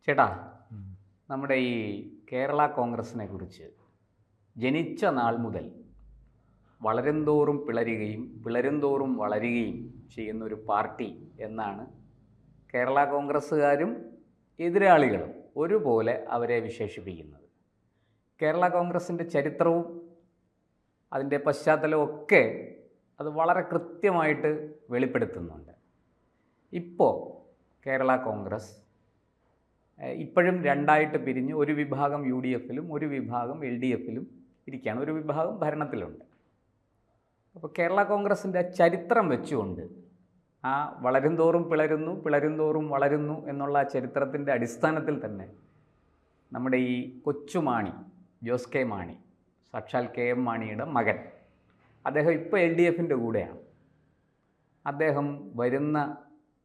ചേട്ടാ, നമ്മുടെ ഈ കേരള കോൺഗ്രസിനെ കുറിച്ച് ജനിച്ച നാൾ മുതൽ വളരുംതോറും പിളരുകയും പിളരുംതോറും വളരുകയും ചെയ്യുന്ന ഒരു പാർട്ടി എന്നാണ് കേരള കോൺഗ്രസ്സുകാരും എതിരാളികളും ഒരുപോലെ അവരെ വിശേഷിപ്പിക്കുന്നത്. കേരള കോൺഗ്രസിൻ്റെ ചരിത്രവും അതിൻ്റെ പശ്ചാത്തലവും ഒക്കെ അത് വളരെ കൃത്യമായിട്ട് വെളിപ്പെടുത്തുന്നുണ്ട്. ഇപ്പോൾ കേരള കോൺഗ്രസ് ഇപ്പോഴും രണ്ടായിട്ട് പിരിഞ്ഞ് ഒരു വിഭാഗം UDFിലും ഒരു വിഭാഗം LDFിലും ഇരിക്കുകയാണ്, ഒരു വിഭാഗം ഭരണത്തിലുണ്ട്. അപ്പോൾ കേരള കോൺഗ്രസിൻ്റെ ചരിത്രം വെച്ചുകൊണ്ട് ആ വളരുംതോറും പിളരുന്നു, പിളരുംതോറും വളരുന്നു എന്നുള്ള ആ ചരിത്രത്തിൻ്റെ അടിസ്ഥാനത്തിൽ തന്നെ നമ്മുടെ ഈ കൊച്ചുമാണി, ജോസ് കെ മാണി, സാക്ഷാൽ KM മാണിയുടെ മകൻ, അദ്ദേഹം ഇപ്പോൾ LDFിൻ്റെ കൂടെയാണ്. അദ്ദേഹം വരുന്ന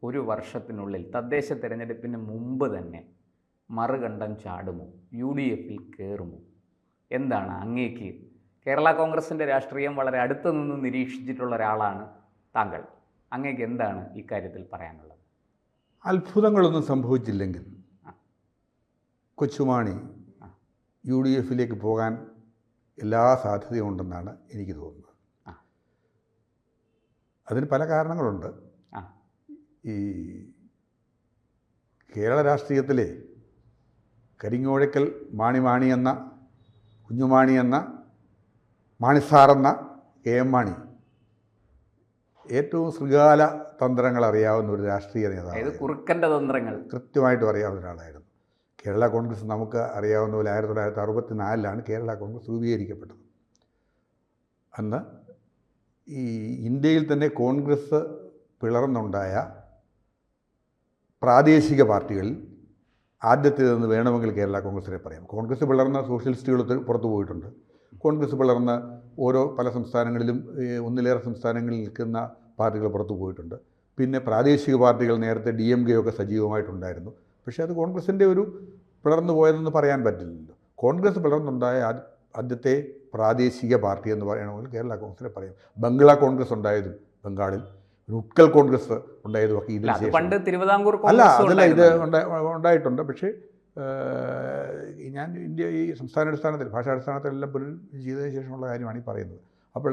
ഒരു വർഷത്തിനുള്ളിൽ തദ്ദേശ തിരഞ്ഞെടുപ്പിന് മുമ്പ് തന്നെ മറുകണ്ഠം ചാടുമോ, UDFിൽ കയറുമോ? എന്താണ് അങ്ങേക്ക്, കേരള കോൺഗ്രസിൻ്റെ രാഷ്ട്രീയം വളരെ അടുത്തു നിന്ന് നിരീക്ഷിച്ചിട്ടുള്ള ഒരാളാണ് താങ്കൾ, അങ്ങേക്ക് എന്താണ് ഇക്കാര്യത്തിൽ പറയാനുള്ളത്? അത്ഭുതങ്ങളൊന്നും സംഭവിച്ചില്ലെങ്കിൽ കൊച്ചുമാണി UDFിലേക്ക് പോകാൻ എല്ലാ സാധ്യതയുണ്ടെന്നാണ് എനിക്ക് തോന്നുന്നത്. അതിന് പല കാരണങ്ങളുണ്ട്. ഈ കേരള രാഷ്ട്രീയത്തിലെ കരിങ്ങോഴക്കൽ മാണി എന്ന, കുഞ്ഞുമാണി എന്ന, മാണിസാറെന്ന KM മാണി ഏറ്റവും ശൃഗാല തന്ത്രങ്ങൾ അറിയാവുന്ന ഒരു രാഷ്ട്രീയ നേതാവ്, കുറുക്കൻ്റെ തന്ത്രങ്ങൾ കൃത്യമായിട്ടും അറിയാവുന്ന ഒരാളായിരുന്നു. കേരള കോൺഗ്രസ് നമുക്ക് അറിയാവുന്ന പോലെ 1964 കേരള കോൺഗ്രസ് രൂപീകരിക്കപ്പെട്ടത്. അന്ന് ഈ ഇന്ത്യയിൽ തന്നെ കോൺഗ്രസ് പിളർന്നുണ്ടായ പ്രാദേശിക പാർട്ടികളിൽ ആദ്യത്തേതെന്ന് വേണമെങ്കിൽ കേരള കോൺഗ്രസിനെ പറയാം. കോൺഗ്രസ് പിളർന്ന സോഷ്യലിസ്റ്റുകൾ പുറത്തു പോയിട്ടുണ്ട്. കോൺഗ്രസ് പിളർന്ന പല സംസ്ഥാനങ്ങളിലും ഒന്നിലേറെ സംസ്ഥാനങ്ങളിൽ നിൽക്കുന്ന പാർട്ടികൾ പുറത്തു പോയിട്ടുണ്ട്. പിന്നെ പ്രാദേശിക പാർട്ടികൾ നേരത്തെ DMK ഒക്കെ സജീവമായിട്ടുണ്ടായിരുന്നു. പക്ഷേ അത് കോൺഗ്രസിൻ്റെ ഒരു പിളർന്നു പോയതെന്ന് പറയാൻ പറ്റില്ലല്ലോ. കോൺഗ്രസ് പിളർന്നുണ്ടായ ആദ്യത്തെ പ്രാദേശിക പാർട്ടി എന്ന് പറയണമെങ്കിൽ കേരള കോൺഗ്രസിനെ പറയാം. ബംഗ്ലാ കോൺഗ്രസ് ഉണ്ടായതും ബംഗാളിൽ, ഉത്കൽ കോൺഗ്രസ് ഉണ്ടായതും ഒക്കെ ഇതിന് ശേഷം. പണ്ട് തിരുവിതാംകൂർ അതല്ല, ഇത് ഉണ്ടായിട്ടുണ്ട്. പക്ഷേ ഞാൻ ഈ സംസ്ഥാനാടിസ്ഥാനത്തിൽ, ഭാഷാടിസ്ഥാനത്തിലെല്ലാം പുനർ ചെയ്തതിന് ശേഷമുള്ള കാര്യമാണ് ഈ പറയുന്നത്. അപ്പോൾ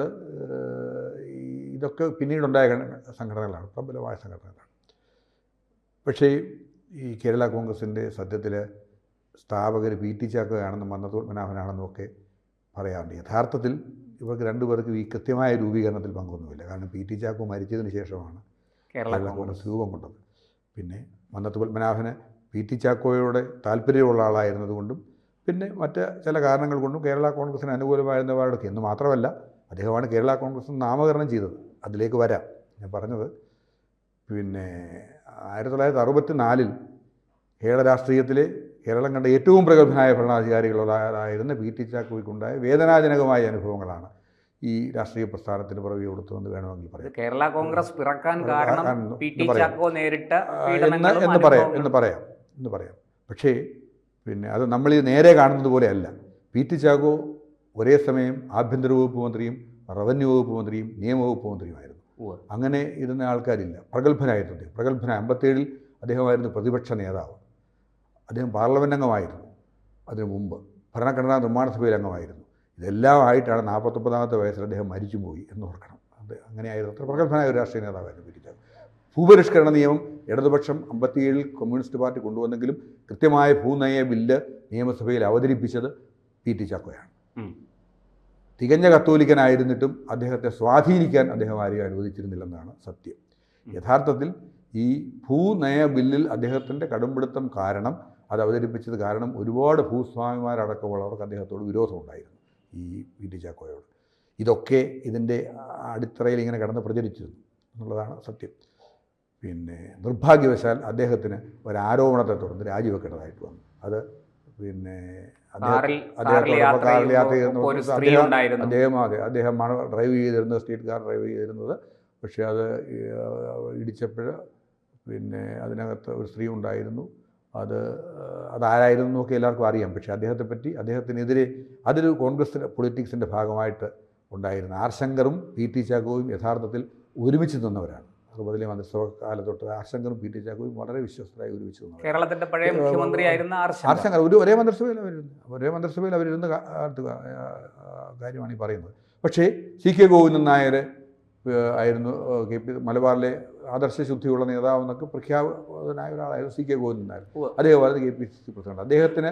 ഇതൊക്കെ പിന്നീടുണ്ടായ സംഘടനകളാണ്, പ്രബലമായ സംഘടനകളാണ്. പക്ഷേ ഈ കേരള കോൺഗ്രസിൻ്റെ സത്യത്തിൽ സ്ഥാപകർ PT ചാക്കോയാണെന്നും മന്നത്ത് പത്മനാഭനാണെന്നും ഒക്കെ പറയാറുണ്ട്. യഥാർത്ഥത്തിൽ ഇവർക്ക് രണ്ടുപേർക്കും ഈ കൃത്യമായ രൂപീകരണത്തിൽ പങ്കൊന്നുമില്ല. കാരണം PT ചാക്കോ മരിച്ചതിന് ശേഷമാണ് കേരള കോൺഗ്രസ് രൂപം കൊണ്ടത്. പിന്നെ മന്നത്ത് പത്മനാഭന് PT ചാക്കോയോടെ താല്പര്യമുള്ള ആളായിരുന്നതുകൊണ്ടും പിന്നെ മറ്റ് ചില കാരണങ്ങൾ കൊണ്ടും കേരള കോൺഗ്രസിന് അനുകൂലമായിരുന്നവരോടൊക്കെ, എന്ന് മാത്രമല്ല അദ്ദേഹമാണ് കേരള കോൺഗ്രസ് നാമകരണം ചെയ്തത്. അതിലേക്ക് വരാം. ഞാൻ പറഞ്ഞത്, പിന്നെ 1964 കേരള രാഷ്ട്രീയത്തിലെ കേരളം കണ്ട ഏറ്റവും പ്രഗത്ഭനായ ഭരണാധികാരികളായിരുന്ന PT ചാക്കോയ്ക്കുണ്ടായ വേദനാജനകമായ അനുഭവങ്ങളാണ് ഈ രാഷ്ട്രീയ പ്രസ്ഥാനത്തിന് പുറകെ കൊടുത്തതെന്ന് വേണമെങ്കിൽ പറയാം. കേരള കോൺഗ്രസ് പിറക്കാൻ കാരണം PT ചാക്കോ നേരിട്ട എന്ന് പറയാം. പക്ഷേ പിന്നെ അത് നമ്മൾ നേരെ കാണുന്നത് പോലെയല്ല. PT ചാക്കോ ഒരേ സമയം ആഭ്യന്തര വകുപ്പ് മന്ത്രിയും റവന്യൂ വകുപ്പ് മന്ത്രിയും നിയമവകുപ്പ് മന്ത്രിയുമായിരുന്നു. അങ്ങനെ ഇരുന്ന ആൾക്കാരില്ല. പ്രഗത്ഭനായിരുന്നു. 57 അദ്ദേഹമായിരുന്നു പ്രതിപക്ഷ നേതാവ്. അദ്ദേഹം പാർലമെൻറ്റ് അംഗമായിരുന്നു. അതിനു മുമ്പ് ഭരണഘടനാ നിർമ്മാണ സഭയിൽ അംഗമായിരുന്നു. ഇതെല്ലാം ആയിട്ടാണ് 49ാമത്തെ വയസ്സിൽ അദ്ദേഹം മരിച്ചുപോയി എന്ന് ഓർക്കണം. അത് അങ്ങനെയായിരുന്നു. അത്ര പ്രഗത്ഭനായ ഒരു രാഷ്ട്രീയ നേതാവായിരുന്നു PT ചാക്കോ. ഭൂപരിഷ്കരണ നിയമം ഇടതുപക്ഷം 57 കമ്മ്യൂണിസ്റ്റ് പാർട്ടി കൊണ്ടുവന്നെങ്കിലും കൃത്യമായ ഭൂനയ ബില്ല് നിയമസഭയിൽ അവതരിപ്പിച്ചത് PT ചാക്കോയാണ്. തികഞ്ഞ കത്തോലിക്കനായിരുന്നിട്ടും അദ്ദേഹത്തെ സ്വാധീനിക്കാൻ അദ്ദേഹം ആരെയും അനുവദിച്ചിരുന്നില്ലെന്നാണ് സത്യം. യഥാർത്ഥത്തിൽ ഈ ഭൂനയ ബില്ലിൽ അദ്ദേഹത്തിൻ്റെ കടുംപിടുത്തം കാരണം, അത് അവതരിപ്പിച്ചത് കാരണം ഒരുപാട് ഭൂസ്വാമിമാരടക്കമുള്ളവർക്ക് അദ്ദേഹത്തോട് വിരോധമുണ്ടായിരുന്നു, ഈ PT ചാക്കോയോട്. ഇതൊക്കെ ഇതിൻ്റെ അടിത്തറയിൽ ഇങ്ങനെ കടന്ന് പ്രചരിച്ചിരുന്നു എന്നുള്ളതാണ് സത്യം. പിന്നെ നിർഭാഗ്യവശാൽ അദ്ദേഹത്തിന് ഒരാരോപണത്തെ തുടർന്ന് രാജിവെക്കേണ്ടതായിട്ട് വന്നു. അത് പിന്നെ അദ്ദേഹമാണ് ഡ്രൈവ് ചെയ്തിരുന്നത്, സ്ട്രീറ്റ് കാർ ഡ്രൈവ് ചെയ്തിരുന്നത്. പക്ഷേ അത് ഇടിച്ചപ്പോൾ പിന്നെ അതിനകത്ത് ഒരു സ്ത്രീ ഉണ്ടായിരുന്നു. അതാരായിരുന്നു എന്നൊക്കെ എല്ലാവർക്കും അറിയാം. പക്ഷേ അദ്ദേഹത്തിനെതിരെ അതൊരു കോൺഗ്രസ് പൊളിറ്റിക്സിൻ്റെ ഭാഗമായിട്ട് ഉണ്ടായിരുന്ന ആർ ശങ്കറും PT ചാക്കോയും യഥാർത്ഥത്തിൽ ഒരുമിച്ച് നിന്നവരാണ്. 60-ലെ മന്ത്രിസഭ കാലത്തൊട്ട് ആർ ശങ്കറും പി ടി ചാക്കോയും വളരെ വിശ്വസ്തരായി ഒരുമിച്ചു. കേരളത്തിന്റെ പഴയ മുഖ്യമന്ത്രിയായിരുന്ന ആർ ശങ്കർ ഒരേ മന്ത്രിസഭയിൽ അവരിരുന്ന കാര്യമാണ് ഈ പറയുന്നത്. പക്ഷേ CK ഗോവിന്ദൻ നായർ ആയിരുന്നു മലബാറിലെ ആദർശശുദ്ധിയുള്ള നേതാവെന്നൊക്കെ പ്രഖ്യാപിതനായ ഒരാളായിരുന്നു CK ഗോവിന്ദൻ നായർ. അദ്ദേഹമായിരുന്നു KPCC പ്രസിഡന്റ്. അദ്ദേഹത്തിന്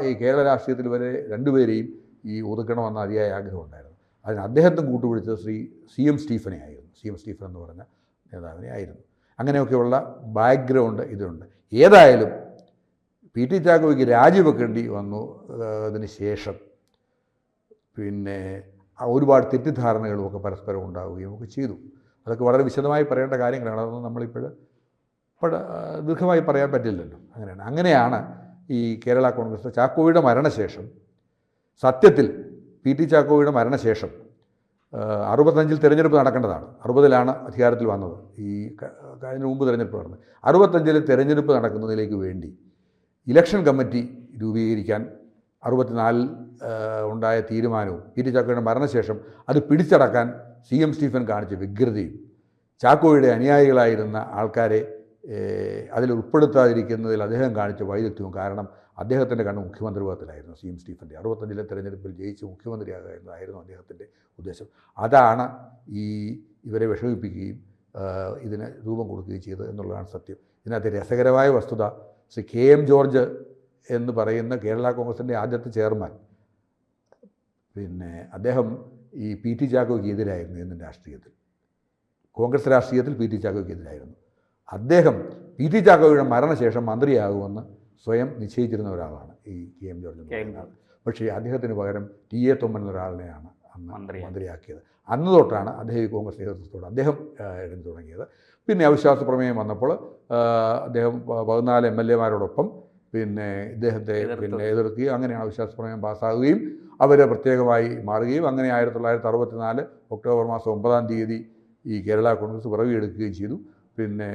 ഈ കേരള രാഷ്ട്രീയത്തിൽ വരെ രണ്ടുപേരെയും ഈ ഒതുക്കണമെന്ന അതിയായ ആഗ്രഹം ഉണ്ടായിരുന്നു. അതിന് അദ്ദേഹത്തെ കൂട്ടുപിടിച്ചത് ശ്രീ CM സ്റ്റീഫനെ ആയിരുന്നു. CM സ്റ്റീഫൻ എന്ന് പറഞ്ഞ നേതാവിനെ ആയിരുന്നു. അങ്ങനെയൊക്കെയുള്ള ബാക്ക്ഗ്രൗണ്ട് ഇതിലുണ്ട്. ഏതായാലും PT ചാക്കോയ്ക്ക് രാജിവെക്കേണ്ടി വന്നു. അതിന് ശേഷം പിന്നെ ഒരുപാട് തെറ്റിദ്ധാരണകളുമൊക്കെ പരസ്പരം ഉണ്ടാവുകയും ഒക്കെ ചെയ്തു. അതൊക്കെ വളരെ വിശദമായി പറയേണ്ട കാര്യങ്ങളാണ്. അതൊന്നും നമ്മളിപ്പോൾ ദീർഘമായി പറയാൻ പറ്റില്ലല്ലോ. അങ്ങനെയാണ് ഈ കേരള കോൺഗ്രസ് ചാക്കോയുടെ മരണശേഷം, സത്യത്തിൽ PT ചാക്കോയുടെ മരണശേഷം 65 തിരഞ്ഞെടുപ്പ് നടക്കേണ്ടതാണ്. 60-ലാണ് അധികാരത്തിൽ വന്നത്. ഈ കഴിഞ്ഞ മുമ്പ് തിരഞ്ഞെടുപ്പ് നടന്നത്. 65-ൽ തിരഞ്ഞെടുപ്പ് നടക്കുന്നതിലേക്ക് വേണ്ടി ഇലക്ഷൻ കമ്മിറ്റി രൂപീകരിക്കാൻ 64-ൽ ഉണ്ടായ തീരുമാനവും PT ചാക്കോയുടെ മരണശേഷം അത് പിടിച്ചടക്കാൻ CM സ്റ്റീഫൻ കാണിച്ച വ്യഗ്രതയും ചാക്കോയുടെ അനുയായികളായിരുന്ന ആൾക്കാരെ അതിൽ ഉൾപ്പെടുത്താതിരിക്കുന്നതിൽ അദ്ദേഹം കാണിച്ച വൈദഗ്ധ്യവും കാരണം അദ്ദേഹത്തിൻ്റെ കണ്ണ് മുഖ്യമന്ത്രി പദത്തിലായിരുന്നു. CM സ്റ്റീഫൻ്റെ 65-ലെ തെരഞ്ഞെടുപ്പിൽ ജയിച്ച് മുഖ്യമന്ത്രിയാകുന്നതായിരുന്നു അദ്ദേഹത്തിൻ്റെ ഉദ്ദേശം. അതാണ് ഇവരെ വിഷമിപ്പിക്കുകയും ഇതിന് രൂപം കൊടുക്കുകയും ചെയ്തത് എന്നുള്ളതാണ് സത്യം. ഇതിനകത്ത് രസകരമായ വസ്തുത, ശ്രീ KM ജോർജ് എന്ന് പറയുന്ന കേരള കോൺഗ്രസിൻ്റെ ആദ്യത്തെ ചെയർമാൻ, പിന്നെ അദ്ദേഹം ഈ PT ചാക്കോയ്ക്ക് എതിരായിരുന്നു എന്നും രാഷ്ട്രീയത്തിൽ, കോൺഗ്രസ് രാഷ്ട്രീയത്തിൽ PT ചാക്കോയ്ക്ക് എതിരായിരുന്നു. അദ്ദേഹം PT ചാക്കോയുടെ മരണശേഷം മന്ത്രിയാകുമെന്ന് സ്വയം നിശ്ചയിച്ചിരുന്ന ഒരാളാണ് ഈ KM ജോർജ്. പക്ഷേ അദ്ദേഹത്തിന് പകരം TA തൊമ്മൻ എന്നൊരാളിനെയാണ് അന്ന് മന്ത്രിയാക്കിയത്. അന്ന് തൊട്ടാണ് അദ്ദേഹം ഈ കോൺഗ്രസ് നേതൃത്വത്തോട് അദ്ദേഹം ഇടഞ്ഞു തുടങ്ങിയത്. പിന്നെ അവിശ്വാസ പ്രമേയം വന്നപ്പോൾ അദ്ദേഹം 14 MLA-മാരോടൊപ്പം പിന്നെ ഇദ്ദേഹത്തെ എതിർക്കുകയും അങ്ങനെയാണ് അവിശ്വാസ പ്രമേയം പാസ്സാകുകയും അവർ പ്രത്യേകമായി മാറുകയും അങ്ങനെ 1964 ഒക്ടോബർ മാസം 9-ാം തീയതി ഈ കേരള കോൺഗ്രസ് പിറവിയെടുക്കുകയും ചെയ്തു. പിന്നെ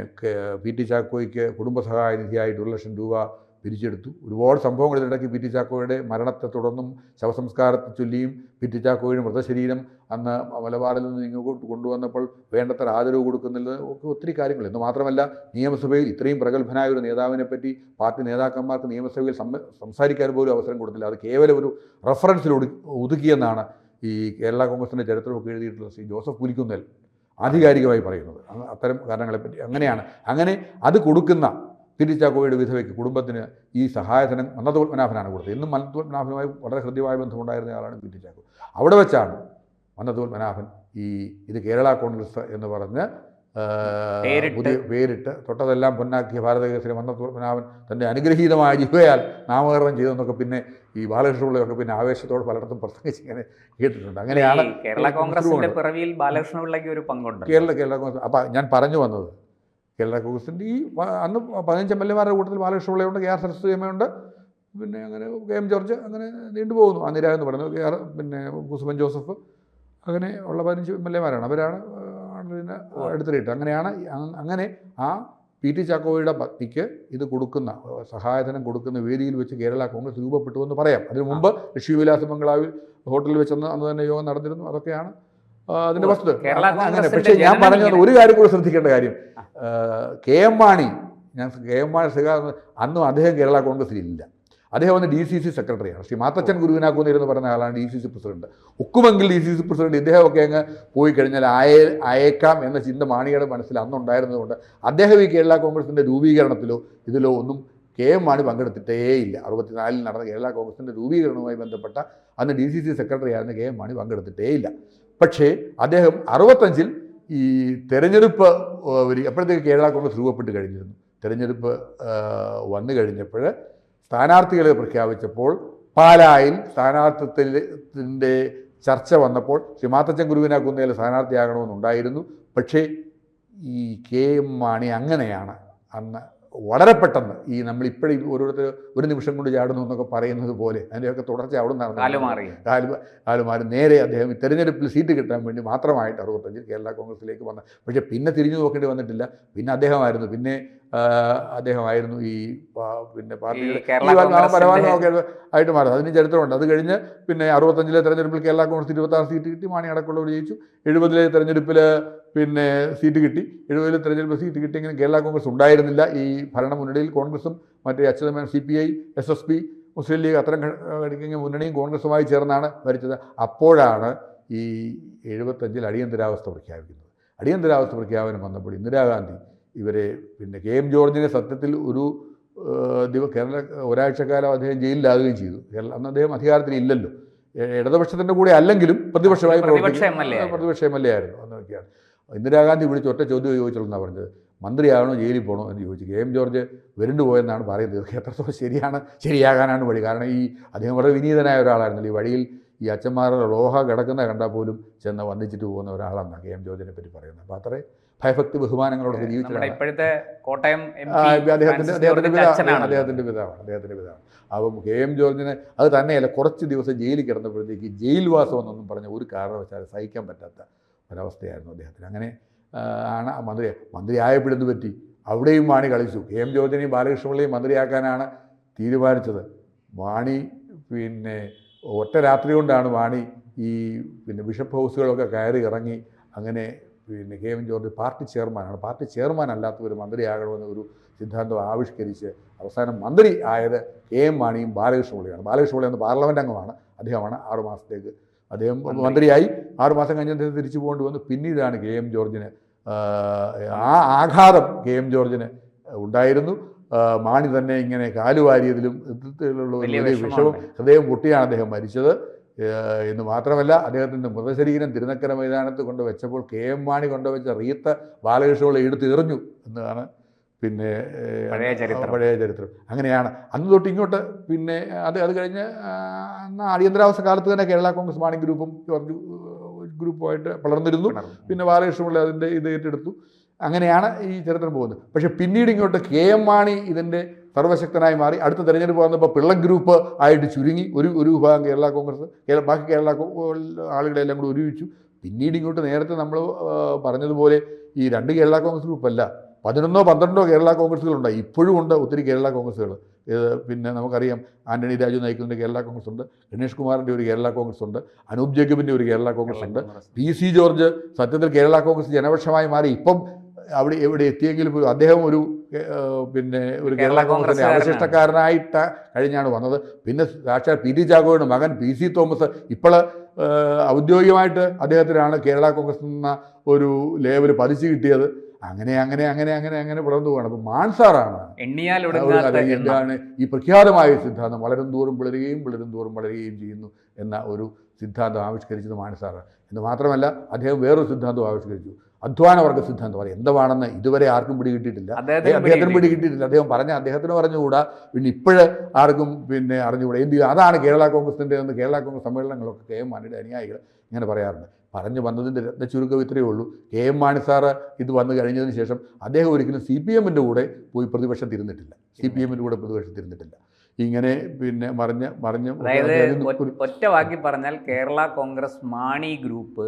PT ചാക്കോയ്ക്ക് കുടുംബസഹായ നിധിയായി 1 ലക്ഷം രൂപ പിരിച്ചെടുത്തു. ഒരുപാട് സംഭവങ്ങൾ ഇതിനിടയ്ക്ക് PT ചാക്കോയുടെ മരണത്തെ തുടർന്നും ശവസംസ്കാരത്തെ ചൊല്ലിയും PT ചാക്കോയുടെ മൃതശരീരം അന്ന് മലബാറിൽ നിന്ന് ഇങ്ങോട്ട് കൊണ്ടുവന്നപ്പോൾ വേണ്ടത്ര ആദരവ് കൊടുക്കുന്നില്ല ഒക്കെ ഒത്തിരി കാര്യങ്ങൾ. എന്ന് മാത്രമല്ല, നിയമസഭയിൽ ഇത്രയും പ്രഗത്ഭനായ ഒരു നേതാവിനെ പറ്റി പാർട്ടി നേതാക്കന്മാർക്ക് നിയമസഭയിൽ സംസാരിക്കാൻ പോലും അവസരം കൊടുത്തില്ല. അത് കേവലം ഒരു റെഫറൻസിൽ ഒതുക്കിയെന്നാണ് ഈ കേരള കോൺഗ്രസിൻ്റെ ചരിത്രമൊക്കെ എഴുതിയിട്ടുള്ള ശ്രീ ജോസഫ് പുലിക്കുന്നേൽ ആധികാരികമായി പറയുന്നത്. അത്തരം കാരണങ്ങളെപ്പറ്റി അങ്ങനെ അത് കൊടുക്കുന്ന PT ചാക്കോയുടെ വിധവയ്ക്ക് കുടുംബത്തിന് ഈ സഹായധനം മന്നത്ത് പത്മനാഭനാണ് കൊടുത്തത്. എന്നും മന്നത്ത് പത്മനാഭനുമായി വളരെ ഹൃദ്യമായ ബന്ധമുണ്ടായിരുന്ന ആളാണ് PT ചാക്കോ. അവിടെ വെച്ചാണ് മന്നത്ത് പത്മനാഭൻ ഇത് കേരള കോൺഗ്രസ് എന്ന് പറഞ്ഞ് പേരിട്ട് തൊട്ടതെല്ലാം പൊന്നാക്കിയ ഭാരതകേസരി മന്നത്ത് പത്മനാഭൻ തൻ്റെ അനുഗ്രഹീതമായ ജിഹ്വയാൽ നാമകരണം ചെയ്തെന്നൊക്കെ പിന്നെ ഈ ബാലകൃഷ്ണപിള്ളയൊക്കെ പിന്നെ ആവേശത്തോട് പലയിടത്തും പ്രസംഗിച്ച് ഇങ്ങനെ കേട്ടിട്ടുണ്ട്. അങ്ങനെയാണ് കേരള കോൺഗ്രസിന്റെ പിറവിയിൽ ബാലകൃഷ്ണപിള്ളയ്ക്ക് ഒരു പങ്കുണ്ട്. കേരള കോൺഗ്രസ്. അപ്പം ഞാൻ പറഞ്ഞു വന്നത്, കേരള കോൺഗ്രസിൻ്റെ ഈ അന്ന് 15 MLA-മാരുടെ കൂട്ടത്തിൽ ബാലകൃഷ്ണപിള്ളയുണ്ട്, KR സരസ്വതിയമ്മയുണ്ട്, പിന്നെ അങ്ങനെ KM ജോർജ്, അങ്ങനെ നീണ്ടുപോകുന്നു. അനിര എന്ന് പറയുന്നത് പിന്നെ കുസുമൻ ജോസഫ്, അങ്ങനെ ഉള്ള 15 MLA-മാരാണ്. അവരാണ് ഇതിനെ എടുത്തിട്ട് അങ്ങനെ ആ PT ചാക്കോയുടെ പത്നിക്ക് ഇത് കൊടുക്കുന്ന സഹായധനം കൊടുക്കുന്ന വേദിയിൽ വെച്ച് കേരള കോൺഗ്രസ് രൂപപ്പെട്ടു എന്ന് പറയാം. അതിനു മുമ്പ് ലക്ഷ്മിവിലാസ ബംഗ്ലാവിൽ ഹോട്ടലിൽ വെച്ചെന്ന് അന്ന് തന്നെ യോഗം നടന്നിരുന്നു. അതൊക്കെയാണ് അതിൻ്റെ വസ്തുത. അങ്ങനെ പക്ഷേ ഞാൻ പറഞ്ഞത് ഒരു കാര്യം കൂടി ശ്രദ്ധിക്കേണ്ട കാര്യം, KM മാണി അന്നും അദ്ദേഹം കേരള കോൺഗ്രസിലില്ല. അദ്ദേഹം വന്ന് DCC സെക്രട്ടറിയാണ്. ശ്രീ മാത്തച്ചൻ ഗുരുവിനാക്കുന്നിരുന്ന് പറഞ്ഞ ആളാണ് DCC പ്രസിഡന്റ്. ഒക്കുമെങ്കിൽ DCC പ്രസിഡന്റ് ഇദ്ദേഹമൊക്കെ അങ്ങ് പോയി കഴിഞ്ഞാൽ അയക്കാം എന്ന ചിന്ത മാണിയുടെ മനസ്സിൽ അന്നുണ്ടായിരുന്നതുകൊണ്ട് അദ്ദേഹം ഈ കേരള കോൺഗ്രസിൻ്റെ രൂപീകരണത്തിലോ ഇതിലോ ഒന്നും KM മാണി പങ്കെടുത്തിട്ടേയില്ല. 64-ൽ നടന്ന കേരള കോൺഗ്രസിൻ്റെ രൂപീകരണവുമായി ബന്ധപ്പെട്ട അന്ന് DCC സെക്രട്ടറി ആയിരുന്ന KM മാണി പങ്കെടുത്തിട്ടേയില്ല. പക്ഷേ അദ്ദേഹം 65-ൽ ഈ തെരഞ്ഞെടുപ്പ് അപ്പോഴത്തേക്ക് കേരള കോൺഗ്രസ് രൂപപ്പെട്ട് കഴിഞ്ഞിരുന്നു. തെരഞ്ഞെടുപ്പ് വന്നു കഴിഞ്ഞപ്പോൾ സ്ഥാനാർത്ഥികളെ പ്രഖ്യാപിച്ചപ്പോൾ പാലായിൽ സ്ഥാനാർത്ഥിത്വത്തിൻ്റെ ചർച്ച വന്നപ്പോൾ ശ്രീ മാത്തച്ചൻ ഗുരുവിനാക്കുന്നേൽ സ്ഥാനാർത്ഥിയാകണമെന്നുണ്ടായിരുന്നു. പക്ഷേ ഈ KM മാണി അങ്ങനെയാണ് അന്ന് വളരെ പെട്ടെന്ന് നമ്മളിപ്പോഴും ഓരോരുത്തർ ഒരു നിമിഷം കൊണ്ട് ചാടുന്നു എന്നൊക്കെ പറയുന്നത് പോലെ അതിൻ്റെയൊക്കെ തുടർച്ച അവിടെ നടന്നു. കാലുമാറി നേരെ അദ്ദേഹം ഈ തെരഞ്ഞെടുപ്പിൽ സീറ്റ് കിട്ടാൻ വേണ്ടി മാത്രമായിട്ട് 65-ൽ കേരള കോൺഗ്രസിലേക്ക് വന്നത്. പക്ഷേ പിന്നെ തിരിഞ്ഞു നോക്കേണ്ടി വന്നിട്ടില്ല. പിന്നെ അദ്ദേഹമായിരുന്നു പിന്നെ അദ്ദേഹമായിരുന്നു ഈ പിന്നെ പാർട്ടിയുടെ ആയിട്ട് മാറുന്നത്. അതിന് ചരിത്രമുണ്ട്. അത് കഴിഞ്ഞ് പിന്നെ 65-ലെ തെരഞ്ഞെടുപ്പിൽ കേരള കോൺഗ്രസ് 26 സീറ്റ് കിട്ടി, മാണി അടക്കമുള്ളവർ ജയിച്ചു. 70-ലെ തെരഞ്ഞെടുപ്പിൽ പിന്നെ സീറ്റ് കിട്ടി. 70-ലെ തെരഞ്ഞെടുപ്പിൽ സീറ്റ് കിട്ടിയെങ്കിലും കേരള കോൺഗ്രസ് ഉണ്ടായിരുന്നില്ല. ഈ ഭരണമുന്നണിയിൽ കോൺഗ്രസും മറ്റേ അച്യുതമേനോൻ CPI, SSP, മുസ്ലിം ലീഗ് അത്തരം ഘടിക്കുന്ന മുന്നണിയും കോൺഗ്രസുമായി ചേർന്നാണ് ഭരിച്ചത്. അപ്പോഴാണ് ഈ 75-ൽ അടിയന്തരാവസ്ഥ പ്രഖ്യാപിക്കുന്നത്. അടിയന്തരാവസ്ഥ പ്രഖ്യാപനം വന്നപ്പോൾ ഇന്ദിരാഗാന്ധി ഇവരെ പിന്നെ KM ജോർജിനെ സത്യത്തിൽ ഒരു കേരള ഒരാഴ്ചക്കാലം അദ്ദേഹം ജയിലിലാകുകയും ചെയ്തു. അന്ന് അദ്ദേഹം അധികാരത്തിൽ ഇല്ലല്ലോ, ഇടതുപക്ഷത്തിൻ്റെ കൂടെ അല്ലെങ്കിലും പ്രതിപക്ഷമായി പ്രതിപക്ഷ MLA ആയിരുന്നു എന്നൊക്കെയാണ്. ഇന്ദിരാഗാന്ധി വിളിച്ച് ഒറ്റ ചോദ്യം ചോദിച്ചോളെന്നാണ് പറഞ്ഞത്, മന്ത്രിയാകണോ ജയിലിൽ പോകണോ എന്ന് ചോദിച്ചു. KM ജോർജ് വരണ്ടു പോയെന്നാണ് പറയുന്നത്. എത്രത്തോളം ശരിയാകാനാണ് വഴി. കാരണം ഈ അദ്ദേഹം വളരെ വിനീതനായ ഒരാളായിരുന്നല്ലോ. ഈ വഴിയിൽ ഈ അച്ഛന്മാരുടെ ലോഹ കിടക്കുന്ന കണ്ടാൽ പോലും ചെന്ന് വന്നിച്ചിട്ട് പോകുന്ന ഒരാളാണ് KM ജോർജിനെ പറ്റി പറയുന്നത്. അപ്പോൾ അത്രേ ഭയഭക്തി ബഹുമാനങ്ങളോടൊക്കെ ജീവിച്ചതാണ്. ഇപ്പോഴത്തെ കോട്ടയം അദ്ദേഹത്തിൻ്റെ പിതാവാണ്. അപ്പം KM ജോർജിനെ അത് തന്നെയല്ല, കുറച്ച് ദിവസം ജയിലിൽ കിടന്നപ്പോഴത്തേക്ക് ജയിൽവാസം എന്നൊന്നും പറഞ്ഞ ഒരു കാരണവശാലും സഹിക്കാൻ പറ്റാത്ത ഒരവസ്ഥയായിരുന്നു അദ്ദേഹത്തിന്. അങ്ങനെ ആണ് മന്ത്രി ആയപ്പോഴെന്ന് പറ്റി അവിടെയും മാണി കളിച്ചു. KM ജോർജിനെയും ബാലകൃഷ്ണപിള്ളയും മന്ത്രിയാക്കാനാണ് തീരുമാനിച്ചത്. മാണി പിന്നെ ഒറ്റ രാത്രി കൊണ്ടാണ് മാണി ഈ പിന്നെ ബിഷപ്പ് ഹൗസുകളൊക്കെ കയറി ഇറങ്ങി. അങ്ങനെ പിന്നെ KM ജോർജ് പാർട്ടി ചെയർമാനാണ്. പാർട്ടി ചെയർമാൻ അല്ലാത്തവർ മന്ത്രിയാകണമെന്ന് ഒരു സിദ്ധാന്തം ആവിഷ്കരിച്ച് അവസാനം മന്ത്രി ആയത് KM മാണിയും ബാലകൃഷ്ണപിള്ളയാണ്. ബാലകൃഷ്ണപിള്ളി എന്ന പാർലമെൻറ്റ് അംഗമാണ്. അദ്ദേഹമാണ് 6 മാസത്തേക്ക് അദ്ദേഹം മന്ത്രിയായി. 6 മാസം കഴിഞ്ഞ് അദ്ദേഹം തിരിച്ചു പോകേണ്ടി വന്നു. പിന്നീടാണ് KM ജോർജിന് ആ ആഘാതം KM ജോർജിന് ഉണ്ടായിരുന്നു. മാണി തന്നെ ഇങ്ങനെ കാലുവാരിയതിലും വലിയ വിഷമം ഹൃദയം പൊട്ടിയാണ് അദ്ദേഹം മരിച്ചത് എന്ന് മാത്രമല്ല, അദ്ദേഹത്തിൻ്റെ മൃതശരീരം തിരുനക്കര മൈതാനത്ത് കൊണ്ടുവച്ചപ്പോൾ KM മാണി കൊണ്ടുവച്ച റീത്ത് ബാലകൃഷ്ണപിള്ള എടുത്ത് എറിഞ്ഞു എന്നാണ് പിന്നെ പഴയ ചരിത്രം. അങ്ങനെയാണ് അന്ന് തൊട്ട് ഇങ്ങോട്ട്. പിന്നെ അത് കഴിഞ്ഞ് അന്ന് അടിയന്തരാവസ്ഥ കാലത്ത് തന്നെ കേരള കോൺഗ്രസ് മാണി ഗ്രൂപ്പും ജോർജ് ഗ്രൂപ്പുമായിട്ട് വളർന്നിരുന്നു. പിന്നെ ബാലകൃഷ്ണപിള്ള അതിൻ്റെ ഇത് ഏറ്റെടുത്തു. അങ്ങനെയാണ് ഈ ചരിത്രം പോകുന്നത്. പക്ഷേ പിന്നീട് ഇങ്ങോട്ട് KM മാണി ഇതിൻ്റെ സർവശക്തനായി മാറി. അടുത്ത തെരഞ്ഞെടുപ്പ് വന്നപ്പോൾ പിള്ള ഗ്രൂപ്പ് ആയിട്ട് ചുരുങ്ങി. ഒരു വിഭാഗം കേരള കോൺഗ്രസ്, ബാക്കി കേരള ആളുകളെല്ലാം കൂടി ഒരുമിച്ചു. പിന്നീട് ഇങ്ങോട്ട് നേരത്തെ നമ്മൾ പറഞ്ഞതുപോലെ ഈ 2 കേരള കോൺഗ്രസ് ഗ്രൂപ്പല്ല, 11-12 കേരള കോൺഗ്രസ്സുകളുണ്ടായി. ഇപ്പോഴും ഉണ്ട് ഒത്തിരി കേരള കോൺഗ്രസ്സുകൾ. പിന്നെ നമുക്കറിയാം ആന്റണി രാജു നയിക്കുന്നതിൻ്റെ കേരള കോൺഗ്രസ് ഉണ്ട്, ഗണേഷ് കുമാറിൻ്റെ ഒരു കേരള കോൺഗ്രസ് ഉണ്ട്, അനൂപ് ജേക്കബിൻ്റെ ഒരു കേരള കോൺഗ്രസ് ഉണ്ട്, PC ജോർജ് സത്യത്തിൽ കേരള കോൺഗ്രസ് ജനപക്ഷമായി മാറി. ഇപ്പം അവിടെ എവിടെ എത്തിയെങ്കിലും അദ്ദേഹം ഒരു പിന്നെ ഒരു കേരള കോൺഗ്രസിൻ്റെ അവശിഷ്ടക്കാരനായിട്ട് കഴിഞ്ഞാണ് വന്നത്. പിന്നെ സാക്ഷാൽ PT ചാക്കോയുടെ മകൻ PC തോമസ് ഇപ്പോൾ ഔദ്യോഗികമായിട്ട് അദ്ദേഹത്തിനാണ് കേരള കോൺഗ്രസ് എന്ന ഒരു ലേബൽ പതിച്ചു കിട്ടിയത്. അങ്ങനെ വളർന്നു പോകണം. അപ്പം മാൻസാറാണ് എന്താണ് ഈ പ്രഖ്യാതമായ സിദ്ധാന്തം വളരും തോറും വളരുകയും ചെയ്യുന്നു എന്ന ഒരു സിദ്ധാന്തം ആവിഷ്കരിച്ചത് മാൻസാറാണ്. എന്ന് മാത്രമല്ല അദ്ദേഹം വേറൊരു സിദ്ധാന്തം ആവിഷ്കരിച്ചു, അധ്വാനവർഗ സിദ്ധാന്തം. അത് എന്താണെന്ന് ഇതുവരെ ആർക്കും പിടികിട്ടിയിട്ടില്ല, അദ്ദേഹത്തിന് പിടികിട്ടിയിട്ടില്ല. അദ്ദേഹത്തിന് പറഞ്ഞുകൂടാ, പിന്നെ ഇപ്പോഴ് ആർക്കും പിന്നെ അറിഞ്ഞുകൂടാ. എന്ത് ചെയ്യും? അതാണ് കേരള കോൺഗ്രസിൻ്റെ കേരള കോൺഗ്രസ് സമ്മേളനങ്ങളൊക്കെ KM മാണിയുടെ അനുയായികൾ ഇങ്ങനെ പറയാറുണ്ട്. പറഞ്ഞു വന്നതിൻ്റെ രത്നച്ചുരുക്കം ഇത്രയേ ഉള്ളൂ. KM മാണി സാറ് ഇത് വന്നു കഴിഞ്ഞതിന് ശേഷം അദ്ദേഹം ഒരിക്കലും CPM-ൻ്റെ കൂടെ പോയി പ്രതിപക്ഷത്തിരുന്നിട്ടില്ല. ഇങ്ങനെ പിന്നെ മറിഞ്ഞ് ഒറ്റ വാക്കി പറഞ്ഞാൽ കേരള കോൺഗ്രസ് മാണി ഗ്രൂപ്പ്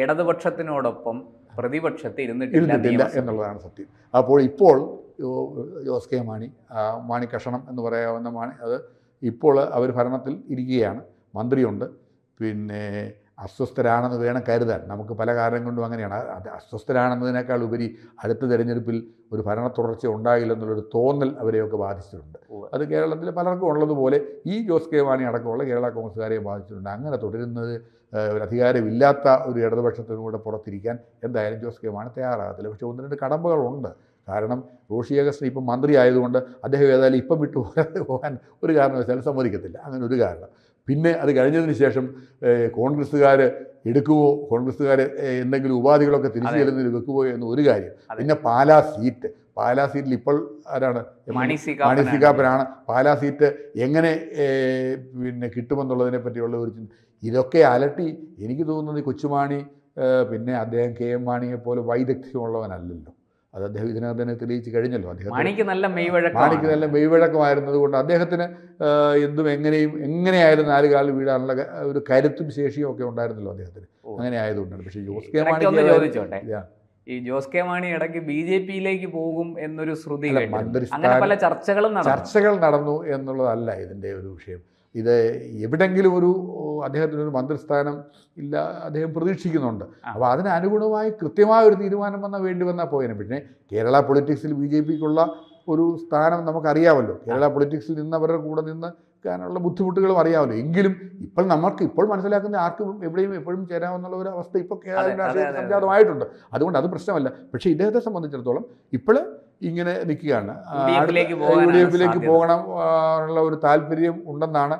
ഇടതുപക്ഷത്തിനോടൊപ്പം പ്രതിപക്ഷത്ത് ഇരുന്നിട്ടില്ല എന്നുള്ളതാണ് സത്യം. ഇപ്പോൾ ജോസ് കെ മാണി കഷണം എന്ന് പറയാവുന്ന മാണി, അത് ഇപ്പോൾ അവർ ഭരണത്തിൽ ഇരിക്കുകയാണ്. മന്ത്രിയുണ്ട്. പിന്നെ അസ്വസ്ഥരാണെന്ന് വേണം കരുതാൻ. നമുക്ക് പല കാരണം കൊണ്ടും അങ്ങനെയാണ്. അത് അസ്വസ്ഥരാണെന്നതിനേക്കാൾ ഉപരി അടുത്ത തെരഞ്ഞെടുപ്പിൽ ഒരു ഭരണ തുടർച്ച ഉണ്ടാകില്ലെന്നുള്ളൊരു തോന്നൽ അവരെയൊക്കെ ബാധിച്ചിട്ടുണ്ട്. അത് കേരളത്തിൽ പലർക്കും ഉള്ളതുപോലെ ഈ ജോസ് കെ മാണി അടക്കമുള്ള കേരള കോൺഗ്രസ്സുകാരെയും ബാധിച്ചിട്ടുണ്ട്. അങ്ങനെ തുടരുന്നത് ഒരു അധികാരമില്ലാത്ത ഒരു ഇടതുപക്ഷത്തിനൂടെ പുറത്തിരിക്കാൻ എന്തായാലും ജോസ് കെ മാണി തയ്യാറാകത്തില്ല. പക്ഷേ 1-2 കടമ്പകളുണ്ട്. കാരണം റോഷി അഗസ്റ്റിൻ ഇപ്പം മന്ത്രി ആയതുകൊണ്ട് അദ്ദേഹം ഏതായാലും ഇപ്പം പോകാൻ ഒരു കാരണവശാലും സമ്മതിക്കത്തില്ല. അങ്ങനെ ഒരു കാരണം. പിന്നെ അത് കഴിഞ്ഞതിന് ശേഷം കോൺഗ്രസ്സുകാർ കോൺഗ്രസ്സുകാർ എന്തെങ്കിലും ഉപാധികളൊക്കെ തിരിച്ചു ചെല്ലുന്നതിന് വെക്കുമോ എന്ന് ഒരു കാര്യം. പിന്നെ പാലാ സീറ്റിൽ ഇപ്പോൾ ആരാണ്? മാണി സി കാപ്പനാണ്. പാലാ സീറ്റ് എങ്ങനെ പിന്നെ കിട്ടുമെന്നുള്ളതിനെ പറ്റിയുള്ള ഒരു ചിന്ത. ഇതൊക്കെ അലട്ടി എനിക്ക് തോന്നുന്നത് കൊച്ചുമാണി പിന്നെ അദ്ദേഹം KM മാണിയെ പോലെ വൈദഗ്ധ്യമുള്ളവനല്ലല്ലോ. അത് അദ്ദേഹം ഇതിനകത്ത് തന്നെ തെളിയിച്ച് കഴിഞ്ഞല്ലോ. മാണിക്ക് നല്ല മെയ്വഴക്കമായിരുന്നത് കൊണ്ട് അദ്ദേഹത്തിന് എന്തും എങ്ങനെയായാലും 4 കാലിൽ വീഴാനുള്ള ഒരു കരുത്തും ശേഷിയും ഒക്കെ ഉണ്ടായിരുന്നല്ലോ അദ്ദേഹത്തിന്. അങ്ങനെ ആയതുകൊണ്ടാണ്. പക്ഷേ ജോസ് കെ മാണിക്ക് ഈ ജോസ് കെ മാണി ഇടയ്ക്ക് BJP-യിലേക്ക് പോകും എന്നൊരു ശ്രുതി അല്ല, കേട്ടു. മന്ത്രിസ്ഥാനം- അങ്ങനെ പല ചർച്ചകളും നടന്നു എന്നുള്ളതല്ല ഇതിൻ്റെ ഒരു വിഷയം. ഇത് എവിടെങ്കിലും അദ്ദേഹത്തിനൊരു മന്ത്രിസ്ഥാനം ഇല്ല, അദ്ദേഹം പ്രതീക്ഷിക്കുന്നുണ്ട്. അപ്പോൾ അതിനനുഗുണമായി കൃത്യമായ ഒരു തീരുമാനം വേണ്ടി വന്നാൽ പോയേനെ. പിന്നെ കേരള പൊളിറ്റിക്സിൽ BJP-ക്കുള്ള ഒരു സ്ഥാനം നമുക്കറിയാമല്ലോ. കേരള പൊളിറ്റിക്സിൽ നിന്നവരുടെ കൂടെ നിൽക്കാനുള്ള ബുദ്ധിമുട്ടുകളും അറിയാമല്ലോ. എങ്കിലും ഇപ്പോൾ മനസ്സിലാക്കുന്ന ആർക്കും എവിടെയും എപ്പോഴും ചേരാമെന്നുള്ള ഒരു അവസ്ഥ ഇപ്പോൾ കേരളത്തിൽ സംജാതമായിട്ടുണ്ട്. അതുകൊണ്ട് അത് പ്രശ്നമല്ല. പക്ഷേ ഇദ്ദേഹത്തെ സംബന്ധിച്ചിടത്തോളം ഇപ്പോൾ ഇങ്ങനെ നിൽക്കുകയാണ്. UDF-ലേക്ക് പോകണം ഉള്ള ഒരു താല്പര്യം ഉണ്ടെന്നാണ്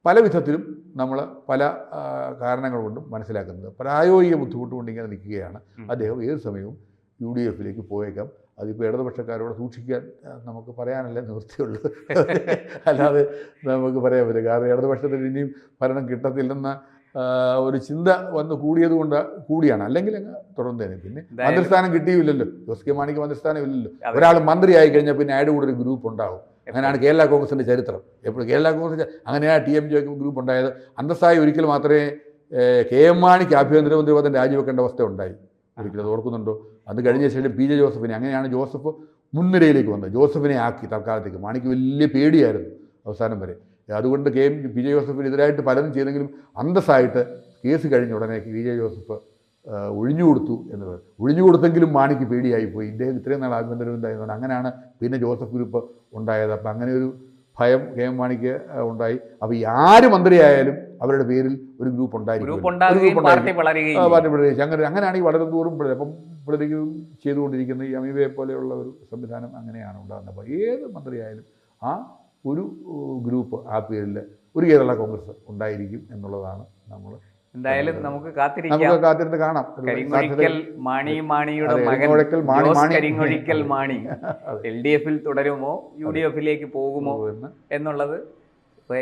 പല വിധത്തിലും നമ്മൾ പല കാരണങ്ങൾ കൊണ്ടും മനസ്സിലാക്കുന്നത്. പ്രായോഗിക ബുദ്ധിമുട്ട് കൊണ്ട് ഇങ്ങനെ നിൽക്കുകയാണ്. അദ്ദേഹം ഏത് സമയവും UDF-ലേക്ക് പോയേക്കാം. അതിപ്പോൾ ഇടതുപക്ഷക്കാരോട് സൂക്ഷിക്കാൻ നമുക്ക് പറയാനല്ലേ നിവൃത്തിയുള്ളൂ, അല്ലാതെ നമുക്ക് പറയാൻ പറ്റില്ല. കാരണം ഇടതുപക്ഷത്തിന് ഇനിയും ഭരണം കിട്ടത്തില്ലെന്ന ഒരു ചിന്ത വന്ന് കൂടിയാണ്. അല്ലെങ്കിൽ അങ്ങ് തുടർന്നേനെ. പിന്നെ മന്ത്രിസ്ഥാനം കിട്ടിയില്ലല്ലോ, ജോസ് കെ മാണിക്ക് മന്ത്രിസ്ഥാനം ഇല്ലല്ലോ. ഒരാൾ മന്ത്രിയായി കഴിഞ്ഞാൽ പിന്നെ അയാളുടെ കൂടെ ഒരു ഗ്രൂപ്പ് ഉണ്ടാവും. അങ്ങനെയാണ് കേരള കോൺഗ്രസിൻ്റെ ചരിത്രം. എപ്പോഴും കേരള കോൺഗ്രസ് അങ്ങനെയാണ് TMJ ഗ്രൂപ്പ് ഉണ്ടായത്. അന്തസ്സായി ഒരിക്കൽ മാത്രമേ KM മാണിക്ക് ആഭ്യന്തരമന്ത്രി പദം രാജിവെക്കേണ്ട അവസ്ഥ ഉണ്ടായി. ഒരിക്കലും അത് ഓർക്കുന്നുണ്ടോ? അത് കഴിഞ്ഞ ശേഷം PJ ജോസഫിനെ, അങ്ങനെയാണ് ജോസഫ് മുൻനിരയിലേക്ക് വന്നത്. ജോസഫിനെ ആക്കി തൽക്കാലത്തേക്ക്. മാണിക്ക് വലിയ പേടിയായിരുന്നു അവസാനം വരെ. അതുകൊണ്ട് PJ ജോസഫിന് എതിരായിട്ട് പലതും ചെയ്തെങ്കിലും അന്തസ്സായിട്ട് കേസ് കഴിഞ്ഞ ഉടനെ PJ ജോസഫ് ഒഴിഞ്ഞുകൊടുത്തെങ്കിലും മാണിക്ക് പേടിയായിപ്പോയി. ഇദ്ദേഹം ഇത്രയും നാൾ ആഭ്യന്തരമന്ത്രിയായതുകൊണ്ട്. അങ്ങനെയാണ് പിന്നെ ജോസഫ് ഗ്രൂപ്പ് ഉണ്ടായത്. അപ്പം അങ്ങനെ ഒരു ഭയം KM മാണിക്ക് ഉണ്ടായി. അപ്പോൾ ആര് മന്ത്രിയായാലും അവരുടെ പേരിൽ ഒരു ഗ്രൂപ്പ് ഉണ്ടായിരിക്കും. അങ്ങനെയാണ് ഈ വളരെ ദൂരം അപ്പം പിളരുകയും ചെയ്തുകൊണ്ടിരിക്കുന്ന ഈ അമീബയെ പോലെയുള്ള ഒരു സംവിധാനം അങ്ങനെയാണ് ഉണ്ടാകുന്നത്. അപ്പോൾ ഏത് മന്ത്രിയായാലും ആ ഒരു ഗ്രൂപ്പ് ആ പേരിൽ ഒരു കേരള കോൺഗ്രസ് ഉണ്ടായിരിക്കും എന്നുള്ളതാണ് നമ്മൾ എന്തായാലും നമുക്ക് കാത്തിരുന്ന് കാണാം. കരിങ്ങൊഴിക്കൽ മാണിയുടെ മകൻ കരിങ്ങൊഴിക്കൽ മാണി LDF-ൽ തുടരുമോ UDF-ലേക്ക് പോകുമോ എന്നുള്ളത്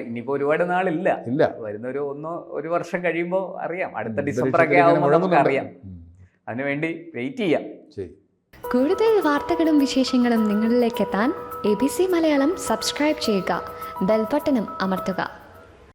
ഇനിയിപ്പോ ഒരുപാട് നാളില്ല. വരുന്ന ഒരു വർഷം കഴിയുമ്പോൾ അറിയാം. അടുത്ത ഡിസംബറൊക്കെ ആകുമ്പോൾ നമുക്ക് അറിയാം. അതിനുവേണ്ടി വെയിറ്റ് ചെയ്യാം. കൂടുതൽ വാർത്തകളും വിശേഷങ്ങളും നിങ്ങളിലേക്ക് എത്താൻ ABC മലയാളം സബ്സ്ക്രൈബ് ചെയ്യുക, ബെൽ ബട്ടണും അമർത്തുക.